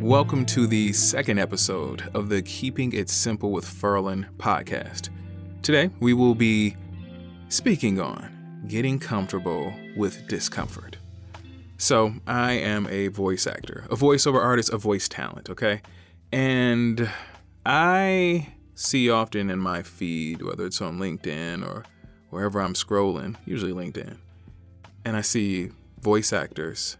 Welcome to the second episode of the Keeping It Simple with Ferlon Podcast. Today, we will be speaking on getting comfortable with discomfort. So, I am a voice actor, a voiceover artist, a voice talent, okay? And I see often in my feed, whether it's on LinkedIn or wherever I'm scrolling, usually LinkedIn, and I see voice actors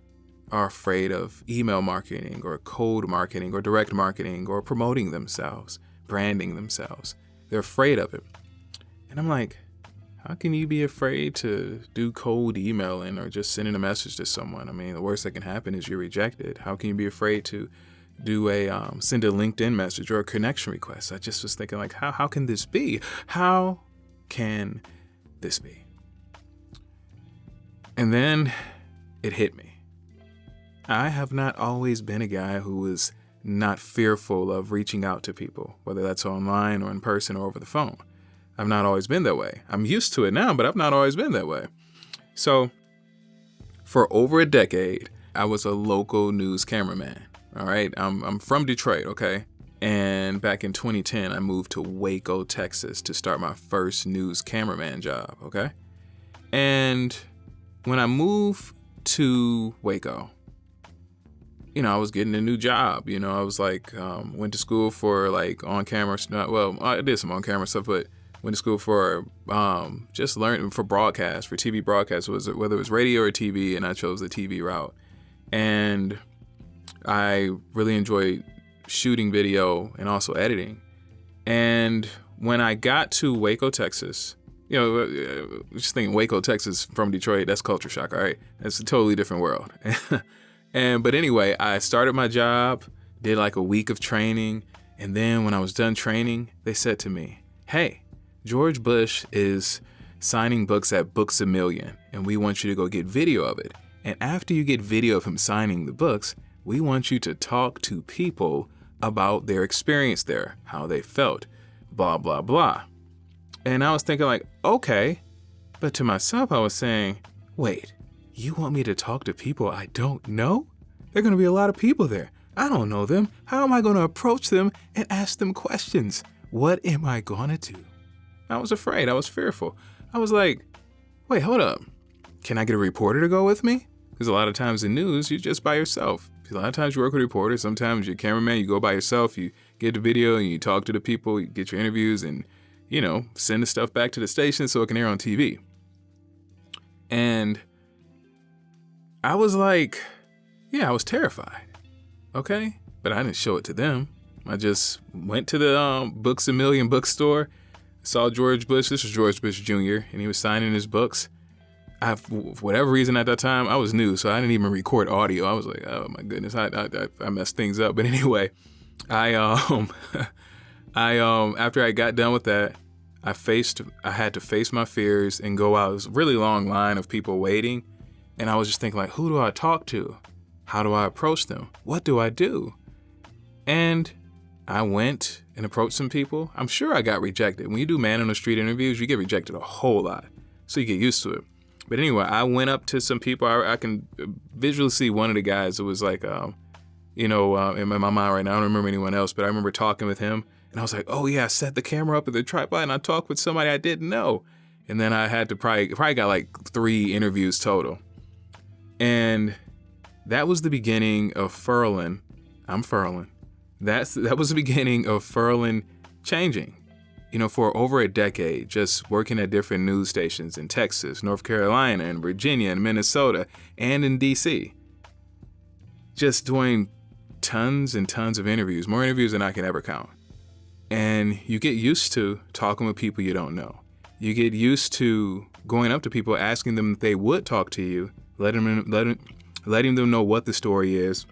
are afraid of email marketing or cold marketing or direct marketing or promoting themselves, branding themselves. They're afraid of it. And I'm like, how can you be afraid to do cold emailing or just sending a message to someone? I mean, the worst that can happen is you're rejected. How can you be afraid to do send a LinkedIn message or a connection request? I just was thinking like, how can this be? How can this be? And then it hit me. I have not always been a guy who was not fearful of reaching out to people, whether that's online or in person or over the phone. I've not always been that way. I'm used to it now, but I've not always been that way. So for over a decade, I was a local news cameraman. All right. I'm from Detroit. Okay. And back in 2010, I moved to Waco, Texas to start my first news cameraman job. Okay. And when I moved to Waco, I was getting a new job. I was like, went to school for like on-camera. I did some on-camera stuff, but went to school for just learning for broadcast, for TV broadcast, whether it was radio or TV, and I chose the TV route. And I really enjoyed shooting video and also editing. And when I got to Waco, Texas, just thinking Waco, Texas from Detroit, that's culture shock, all right? That's a totally different world. But anyway, I started my job, did like a week of training, and then when I was done training, they said to me, hey, George Bush is signing books at Books A Million, and we want you to go get video of it. And after you get video of him signing the books, we want you to talk to people about their experience there, how they felt, blah, blah, blah. And I was thinking like, okay, but to myself, I was saying, wait, you want me to talk to people I don't know? There are going to be a lot of people there. I don't know them. How am I going to approach them and ask them questions? What am I going to do? I was afraid. I was fearful. I was like, wait, hold up. Can I get a reporter to go with me? Because a lot of times in news, you're just by yourself. A lot of times you work with reporters. Sometimes you're a cameraman. You go by yourself. You get the video and you talk to the people. You get your interviews and, send the stuff back to the station so it can air on TV. And I was like, I was terrified. Okay. But I didn't show it to them. I just went to the Books A Million bookstore, saw George Bush. This was George Bush Jr. and he was signing his books. For whatever reason at that time, I was new, so I didn't even record audio. I was like, oh my goodness, I messed things up. But anyway, I after I got done with that, I had to face my fears and go out. It was a really long line of people waiting. And I was just thinking like, who do I talk to? How do I approach them? What do I do? And I went and approached some people. I'm sure I got rejected. When you do man on the street interviews, you get rejected a whole lot. So you get used to it. But anyway, I went up to some people. I can visually see one of the guys that was like, in my mind right now, I don't remember anyone else, but I remember talking with him. And I was like, oh yeah, I set the camera up at the tripod and I talked with somebody I didn't know. And then I had to probably got like 3 interviews total. And that was the beginning of Ferlon. I'm Ferlon. That was the beginning of Ferlon changing. For over a decade, just working at different news stations in Texas, North Carolina, and Virginia, and Minnesota, and in DC. Just doing tons and tons of interviews, more interviews than I can ever count. And you get used to talking with people you don't know. You get used to going up to people, asking them if they would talk to you, letting them know what the story is,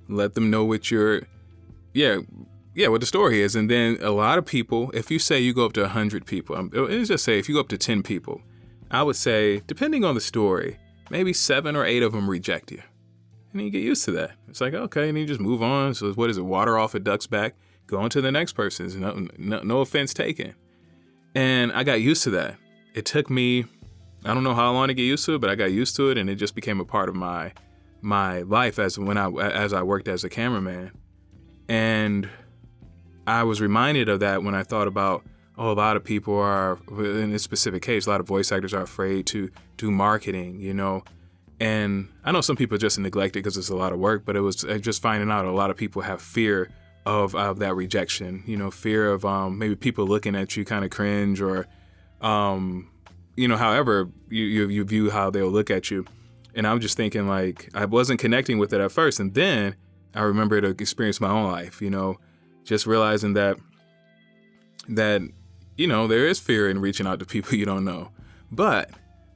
let them know what what the story is. And then a lot of people, if you say you go up to 100 people, let's just say if you go up to 10 people, I would say, depending on the story, maybe 7 or 8 of them reject you. And you get used to that. It's like, okay, and you just move on. So what is it? Water off a duck's back, go on to the next person. No offense taken. And I got used to that. It took me, I don't know how long to get used to it, but I got used to it, and it just became a part of my my life as I worked as a cameraman. And I was reminded of that when I thought about, a lot of people are, in this specific case, a lot of voice actors are afraid to do marketing, And I know some people just neglect it because it's a lot of work, but it was just finding out a lot of people have fear of that rejection, fear of maybe people looking at you kind of cringe or, however you view how they'll look at you. And I'm just thinking I wasn't connecting with it at first. And then I remember to experience my own life, just realizing that there is fear in reaching out to people you don't know. But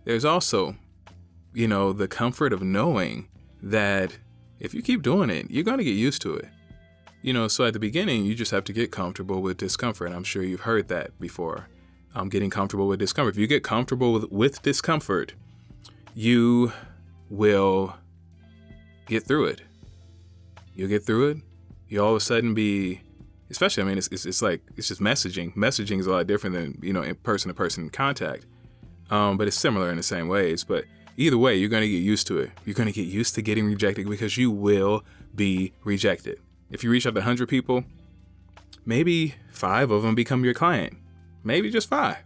there's also, the comfort of knowing that if you keep doing it, you're going to get used to it. So at the beginning, you just have to get comfortable with discomfort. I'm sure you've heard that before. Getting comfortable with discomfort. If you get comfortable with discomfort, you will get through it. You'll get through it. You all of a sudden be, especially, it's just messaging. Messaging is a lot different than, in person-to-person contact. But it's similar in the same ways. But either way, you're going to get used to it. You're going to get used to getting rejected because you will be rejected. If you reach out to 100 people, maybe 5 of them become your client. Maybe just 5.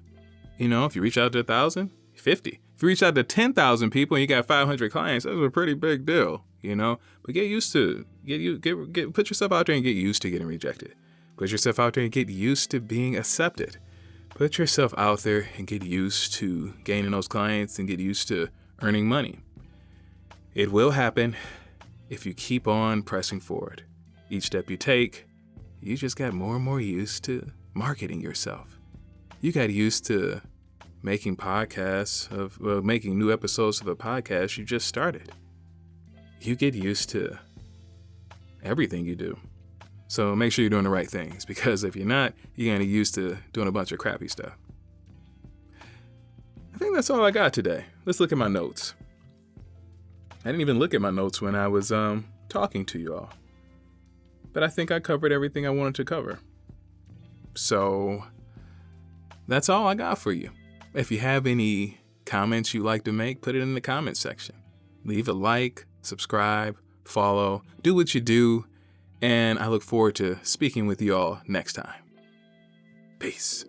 If you reach out to 1,000, 50. If you reach out to 10,000 people and you got 500 clients, that's a pretty big deal, But get used to put yourself out there and get used to getting rejected. Put yourself out there and get used to being accepted. Put yourself out there and get used to gaining those clients and get used to earning money. It will happen if you keep on pressing forward. Each step you take, you just got more and more used to marketing yourself. You got used to making podcasts making new episodes of a podcast you just started. You get used to everything you do. So make sure you're doing the right things, because if you're not, you're going to get used to doing a bunch of crappy stuff. I think that's all I got today. Let's look at my notes. I didn't even look at my notes when I was talking to you all. But I think I covered everything I wanted to cover. So that's all I got for you. If you have any comments you'd like to make, put it in the comments section. Leave a like, subscribe, follow, do what you do. And I look forward to speaking with you all next time. Peace.